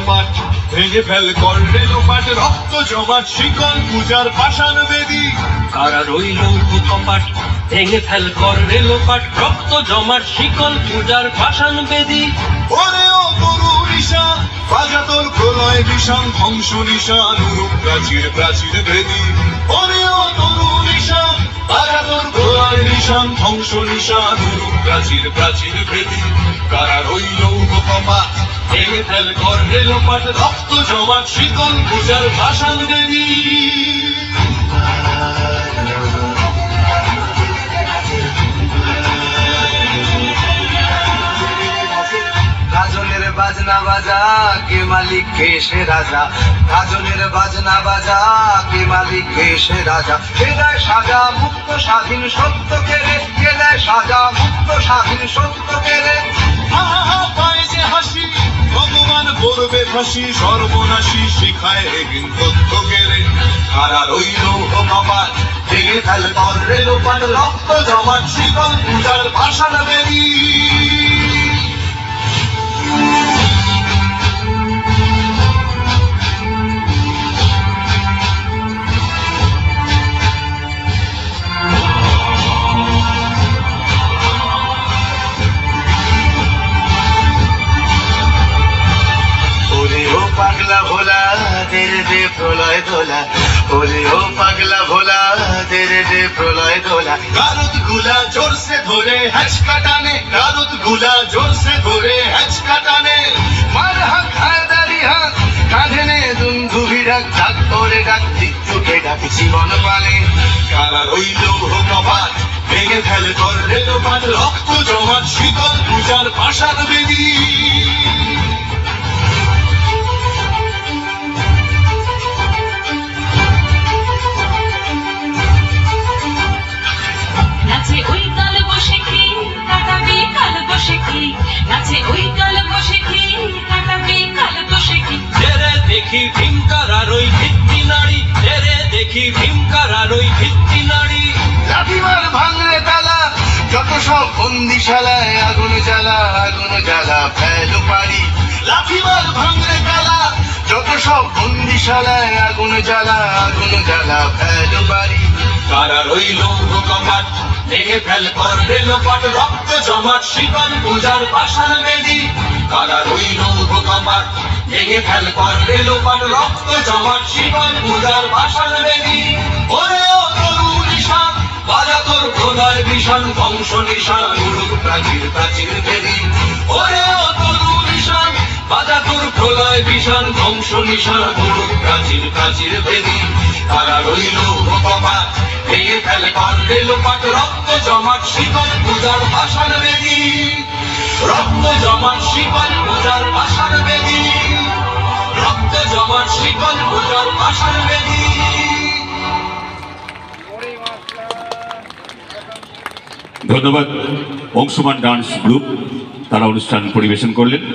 কপাট ভেঙে ফেল করলে লোপাট রক্ত জমাট শিকল পূজার পাষাণ বেদী কারা রইল কপাট ভেঙে ফেল করলে লোপাট রক্ত জমাট শিকল পূজার পাষাণ বেদী ওরে ও তরু নিশান বাজা তোর প্রলয় বিষাণ ধ্বংস নিশান উরুপ প্রাচীর প্রাচীর ভেদী ওরে ও তরু নিশান বাজা তোর প্রলয় নিশান ধ্বংস নিশান উরুপ প্রাচীর প্রাচীর ভেদী কারা রইল কপাট ভেঙে ফেল করলে লোপাট রক্ত জমাট শিকল পূজার পাষাণ বেদী গাজনের বাজনা বাজা কে মালিক কে সে রাজা গাজনের বাজনা বাজা কে মালিক কে সে রাজা কে দেয় সাজা মুক্ত স্বাধীন সত্য কেড়ে কে দেয় সাজা মুক্ত স্বাধীন সত্য কেড়ে পায় যে হাসি ভগবান করবে ফাঁসি সর্বনাশী শিখায় এগিন তথ্য গেলে কারা রইল কপাট ভেঙে ফেল করলে লোপাট রক্ত জমাট শিকল পূজার পাষাণ বেদী পাগলা ভোলা তেরে দে প্রলয় দোলা ওরে ও পাগলা ভোলা তেরে দে প্রলয় দোলা গারদ গুলা জোর সে ধরে হ্যাচকা টানে গারদ গুলা জোর সে ধরে হ্যাচকা টানে মার হাত হায়দারি হাত কাঁধে নে দুন্ধুভি ডাক ডাক করে ডাক দিক চোখে ডাক জীবন পানে কারা রইল কপাট ভেঙে ফেল করলে লোপাট রক্ত জমাট শিকল পূজার পাষাণ বেদী নাচে ওই কাল বসে কি কাটাবি কাল বসে কি নাচে ওই কাল বসে কি কাটাবি কাল বসে কি তেরে দেখি ভীমকার আর ওই ভিত্তি নারী তেরে দেখি ভীমকার আর ওই ভিত্তি নারী লাঠিমার ভাঙলে তালা যত সব বন্দিশালায় আগুন জ্বালা ফেলো পারি লাঠিমার ভাঙলে তালা যত সব বন্দিশালায় আগুন জ্বালা ফেলো পারি কারা রইল কপাট ভেঙে ফেল করলে লোপাট রক্ত জমাট শিকল পূজার পাষাণ বেদী কারা রইল কপাট ভেঙে ফেল করলে লোপাট রক্ত জমাট শিকল পূজার পাষাণ বেদী ওরে ও তরু নিশান বাজা তোর প্রলয় বিষাণ ধ্বংস নিশান উরুপ প্রাচীর প্রাচীর ভেদী ওরে ও তরু নিশান বাজা তোর প্রলয় বিষাণ ধ্বংস নিশান উরুপ প্রাচীর প্রাচীর ভেদী কারা রইল কপাট ভেঙে ফেল করলে লোপাট রক্ত জমাট শিকল পূজার পাষাণ বেদী রক্ত জমাট শিকল পূজার পাষাণ বেদী রক্ত জমাট শিকল পূজার পাষাণ বেদী ধন্যবাদ অংশমান ডান্স গ্রুপ, তারা অনুষ্ঠান পরিবেশন করলেন।